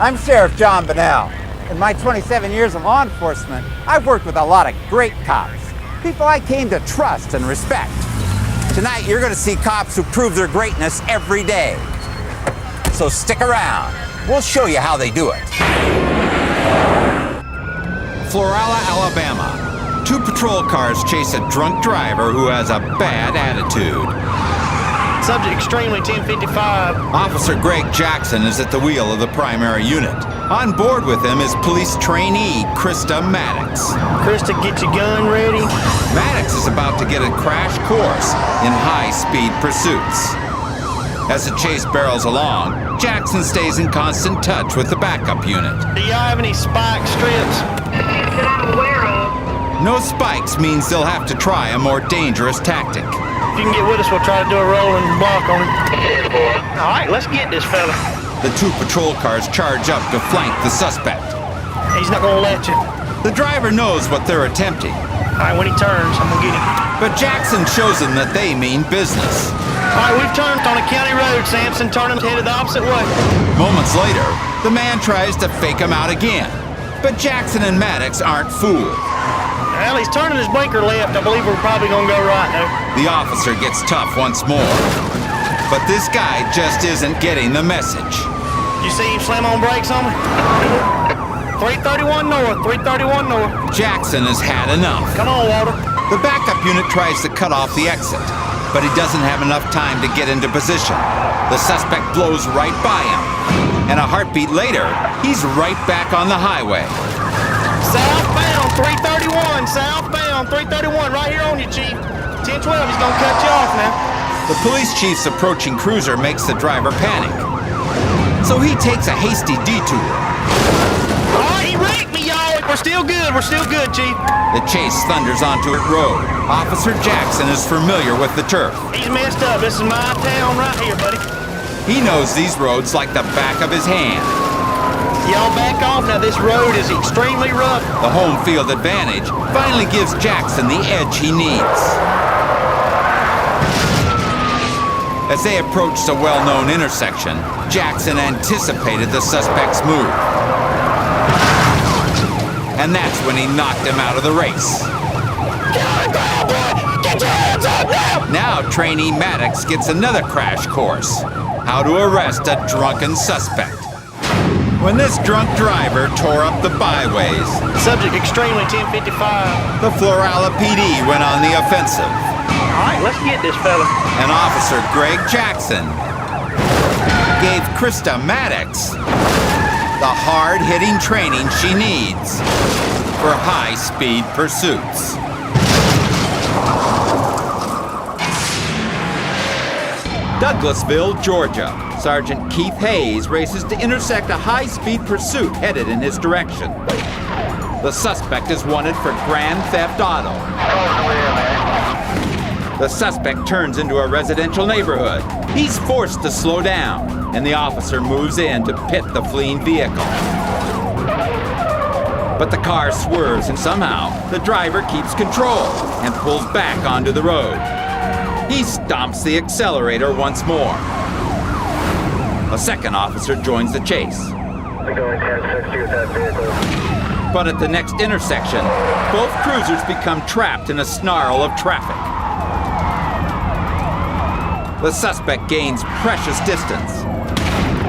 I'm Sheriff John Bunnell. In my 27 years of law enforcement, I've worked with a lot of great cops, people I came to trust and respect. Tonight, you're going to see cops who prove their greatness every day. So stick around. We'll show you how they do it. Florala, Alabama. 2 patrol cars chase a drunk driver who has a bad attitude. Subject extremely 1055. Officer Greg Jackson is at the wheel of the primary unit. On board with him is police trainee Krista Maddox. Krista, get your gun ready. Maddox is about to get a crash course in high-speed pursuits. As the chase barrels along, Jackson stays in constant touch with the backup unit. Do y'all have any spike strips? That I'm aware of. No spikes means they'll have to try a more dangerous tactic. If you can get with us, we'll try to do a rolling block on him. All right, let's get this fella. The 2 patrol cars charge up to flank the suspect. He's not gonna let you. The driver knows what they're attempting. All right, when he turns, I'm gonna get him. But Jackson shows them that they mean business. All right, we've turned on a county road, Sampson. Turn him headed the opposite way. Moments later, the man tries to fake him out again. But Jackson and Maddox aren't fooled. Well, he's turning his blinker left. I believe we're probably gonna go right now. The officer gets tough once more. But this guy just isn't getting the message. You see him slam on brakes on me? 331 north, 331 north. Jackson has had enough. Come on, Walter. The backup unit tries to cut off the exit, but he doesn't have enough time to get into position. The suspect blows right by him. And a heartbeat later, he's right back on the highway. Southbound, 331, southbound, 331, right here on you, Chief. 1012, he's gonna cut you off now. The police chief's approaching cruiser makes the driver panic. So he takes a hasty detour. All right, he wrecked me, y'all. We're still good, Chief. The chase thunders onto a road. Officer Jackson is familiar with the turf. He's messed up. This is my town right here, buddy. He knows these roads like the back of his hand. Y'all back off now. This road is extremely rough. The home field advantage finally gives Jackson the edge he needs. As they approached a well-known intersection, Jackson anticipated the suspect's move. And that's when he knocked him out of the race. Get your hands up now! Now trainee Maddox gets another crash course. How to arrest a drunken suspect. When this drunk driver tore up the byways, Subject extremely 1055. the Florala PD went on the offensive. All right, let's get this fella. And Officer Greg Jackson gave Krista Maddox the hard-hitting training she needs for high-speed pursuits. Douglasville, Georgia. Sergeant Keith Hayes races to intersect a high-speed pursuit headed in his direction. The suspect is wanted for grand theft auto. The suspect turns into a residential neighborhood. He's forced to slow down, and the officer moves in to pit the fleeing vehicle. But the car swerves, and somehow the driver keeps control and pulls back onto the road. He stomps the accelerator once more. A second officer joins the chase. We're going 1060 with that vehicle. But at the next intersection, both cruisers become trapped in a snarl of traffic. The suspect gains precious distance.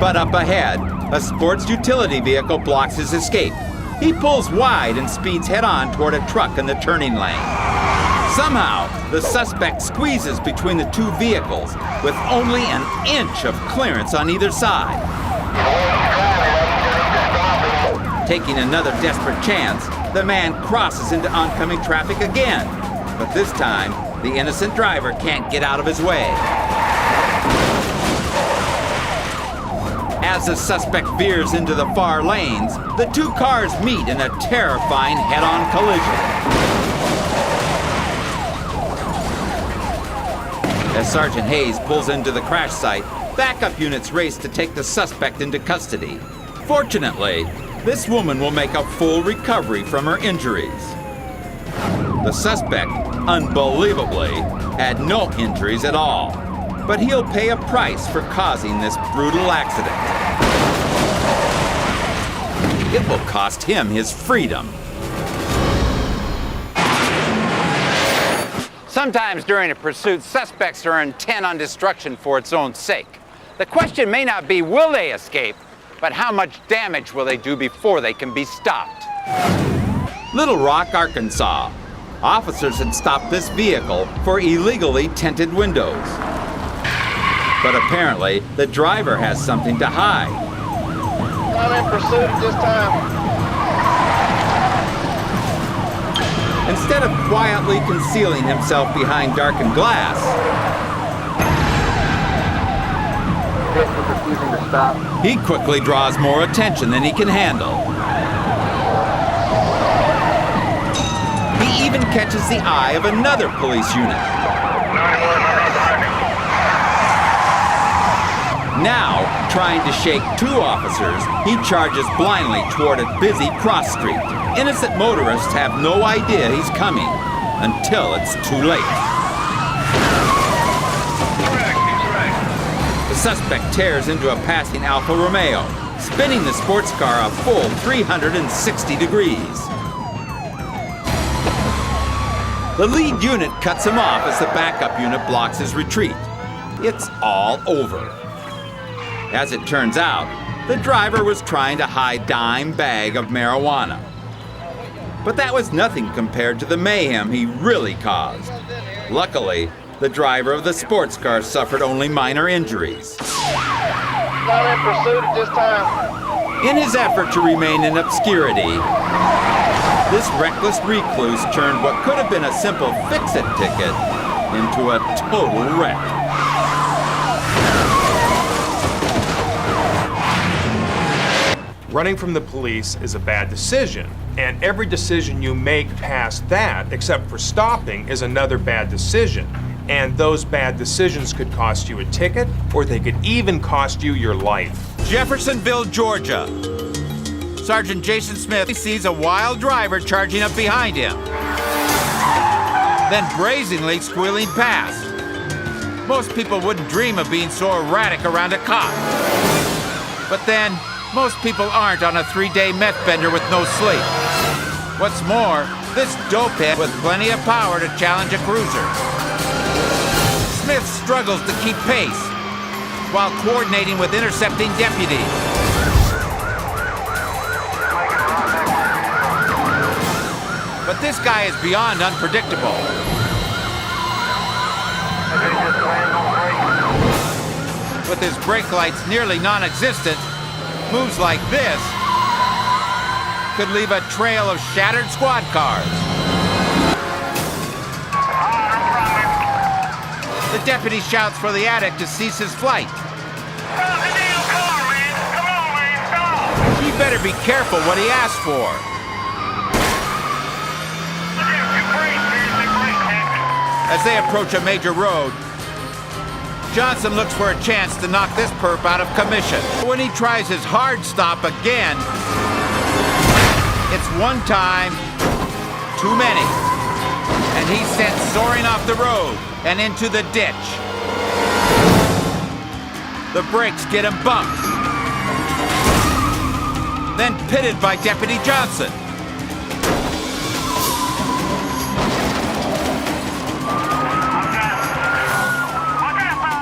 But up ahead, a sports utility vehicle blocks his escape. He pulls wide and speeds head-on toward a truck in the turning lane. Somehow, the suspect squeezes between the 2 vehicles with only an inch of clearance on either side. Taking another desperate chance, the man crosses into oncoming traffic again. But this time, the innocent driver can't get out of his way. As the suspect veers into the far lanes, the 2 cars meet in a terrifying head-on collision. As Sergeant Hayes pulls into the crash site, backup units race to take the suspect into custody. Fortunately, this woman will make a full recovery from her injuries. The suspect, unbelievably, had no injuries at all, but he'll pay a price for causing this brutal accident. It will cost him his freedom. Sometimes during a pursuit, suspects are intent on destruction for its own sake. The question may not be will they escape, but how much damage will they do before they can be stopped? Little Rock, Arkansas. Officers had stopped this vehicle for illegally tinted windows. But apparently, the driver has something to hide. I'm in pursuit at this time. Instead of quietly concealing himself behind darkened glass, refusing to stop. he quickly draws more attention than he can handle. He even catches the eye of another police unit. Now, trying to shake two officers, he charges blindly toward a busy cross street. Innocent motorists have no idea he's coming until it's too late. The suspect tears into a passing Alfa Romeo, spinning the sports car a full 360 degrees. The lead unit cuts him off as the backup unit blocks his retreat. It's all over. As it turns out, the driver was trying to hide a dime bag of marijuana. But that was nothing compared to the mayhem he really caused. Luckily, the driver of the sports car suffered only minor injuries. I'm in pursuit at this time. In his effort to remain in obscurity, this reckless recluse turned what could have been a simple fix-it ticket into a total wreck. Running from the police is a bad decision, and every decision you make past that, except for stopping, is another bad decision. And those bad decisions could cost you a ticket, or they could even cost you your life. Jeffersonville, Georgia. Sergeant Jason Smith sees a wild driver charging up behind him, then brazenly squealing past. Most people wouldn't dream of being so erratic around a cop. But then, most people aren't on a 3-day meth bender with no sleep. What's more, this dopehead with plenty of power to challenge a cruiser. Smith struggles to keep pace while coordinating with intercepting deputies. But this guy is beyond unpredictable. With his brake lights nearly non-existent, moves like this could leave a trail of shattered squad cars. The deputy shouts for the addict to cease his flight. He better be careful what he asks for. As they approach a major road, Johnson looks for a chance to knock this perp out of commission. When he tries his hard stop again, it's one time too many, and he's sent soaring off the road and into the ditch. The brakes get him bumped, then pitted by Deputy Johnson.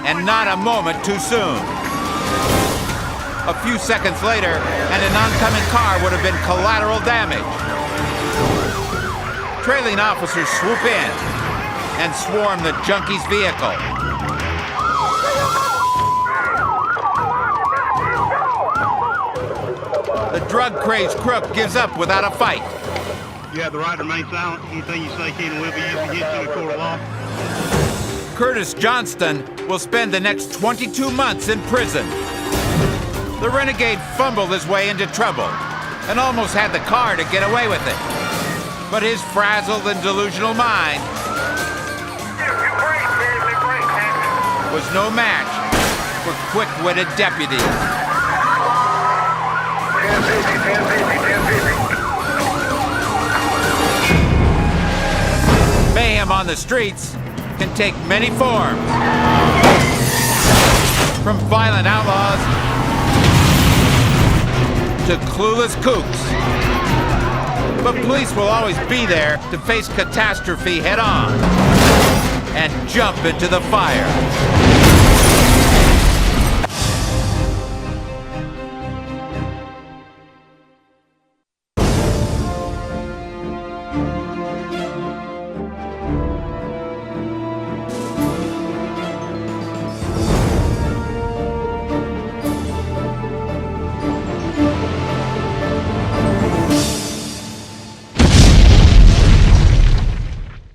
And not a moment too soon. A few seconds later, and an oncoming car would have been collateral damage. Trailing officers swoop in and swarm the junkie's vehicle. The drug-crazed crook gives up without a fight. You have the right to remain silent. Anything you say can and will be used against you in a court of law. Curtis Johnston will spend the next 22 months in prison. The renegade fumbled his way into trouble and almost had the car to get away with it. But his frazzled and delusional mind was no match for quick-witted deputies. Mayhem on the streets can take many forms. From violent outlaws to to clueless kooks. But police will always be there to face catastrophe head on and jump into the fire.